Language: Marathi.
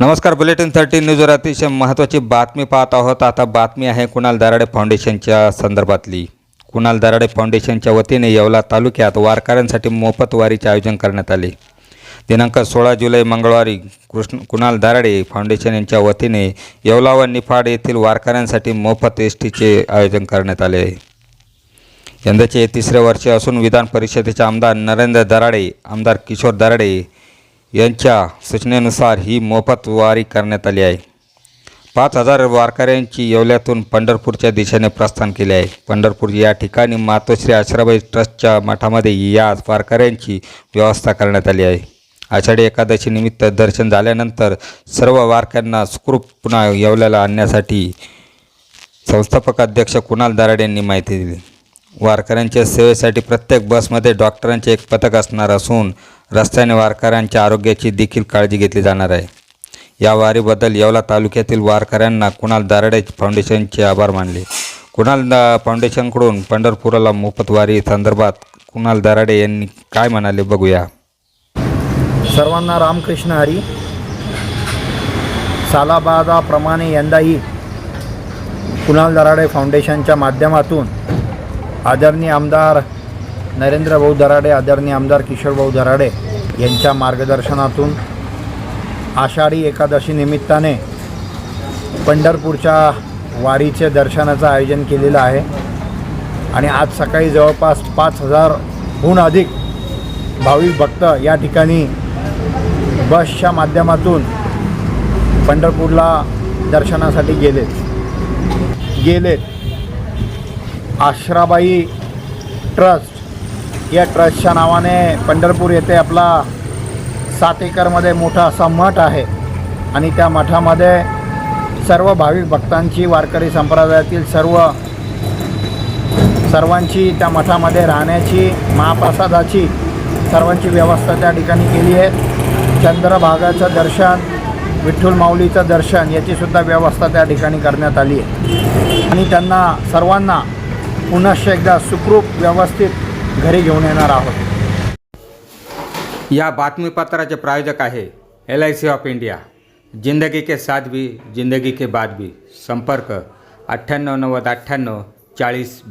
नमस्कार, बुलेटिन 13 न्यूजवर अतिशय महत्त्वाची बातमी पाहत आहोत। आता बातमी आहे कुणाल दराडे फाउंडेशनच्या संदर्भातली। कुणाल दराडे फाउंडेशनच्या वतीने येवला तालुक्यात वारकऱ्यांसाठी मोफत वारीचे आयोजन करण्यात आले। दिनांक 16 जुलै मंगळवारी कुणाल दराडे फाउंडेशन यांच्या वतीने येवला व निफाड येथील वारकऱ्यांसाठी मोफत एसटीचे आयोजन करण्यात आले आहे। यंदाचे 3रे वर्ष असून विधान परिषदेचे आमदार नरेंद्र दराडे, आमदार किशोर दराडे यांच्या सूचनेनुसार ही मोफत वारी करण्यात आली आहे। 5000 वारकऱ्यांची येवल्यातून पंढरपूरच्या दिशेने प्रस्थान केले आहे। पंढरपूर या ठिकाणी मातोश्री आश्राबाई ट्रस्टच्या मठामध्ये या वारकऱ्यांची व्यवस्था करण्यात आली आहे। आषाढी एकादशी निमित्त दर्शन झाल्यानंतर सर्व वारकऱ्यांना सुखरूप पुन्हा येवल्याला आणण्यासाठी संस्थापक अध्यक्ष कुणाल दराडे यांनी माहिती दिली। वारकऱ्यांच्या सेवेसाठी प्रत्येक बसमध्ये डॉक्टरांचे एक पथक असणार असून रस्त्याने वारकऱ्यांच्या आरोग्याची देखील काळजी घेतली जाणार आहे। या वारीबद्दल येवला तालुक्यातील वारकऱ्यांना कुणाल दराडे फाउंडेशनचे आभार मानले। कुणाल फाउंडेशनकडून पंढरपूरला मोफत वारी संदर्भात कुणाल दराडे यांनी काय म्हणाले बघूया। सर्वांना रामकृष्ण हरी। सालाबादाप्रमाणे यंदाही कुणाल दराडे फाउंडेशनच्या माध्यमातून आदरणीय आमदार नरेंद्र भाऊ दराडे, आदरणीय आमदार किशोर भाऊ दराडे यांच्या मार्गदर्शनातून आषाढी एकादशी निमित्ताने पंढरपूरच्या वारीचे दर्शनाचं आयोजन केलेलं आहे आणि आज सकाळी जवळपास 5000हून अधिक भाविक भक्त या ठिकाणी बसच्या माध्यमातून पंढरपूरला दर्शनासाठी गेलेत। आश्राबाई ट्रस्ट या ट्रस्टच्या नावाने पंढरपूर येथे आपला 7 एकरमध्ये मोठा असा मठ आहे आणि त्या मठामध्ये सर्व भाविक भक्तांची, वारकरी संप्रदायातील सर्वांची त्या मठामध्ये राहण्याची, महाप्रसादाची सर्वांची व्यवस्था त्या ठिकाणी केली आहे। चंद्रभागाचं दर्शन, विठ्ठल माऊलीचं दर्शन याचीसुद्धा व्यवस्था त्या ठिकाणी करण्यात आली आहे आणि त्यांना सर्वांना पुनश्च एकदा सुखरूप व्यवस्थित घरी घेऊन येणार आहोत। या बातमीपत्राचे प्रायोजक आहे LIC ऑफ इंडिया। जिंदगी के साथ भी, जिंदगी के बाद भी। संपर्क 98 90 98 40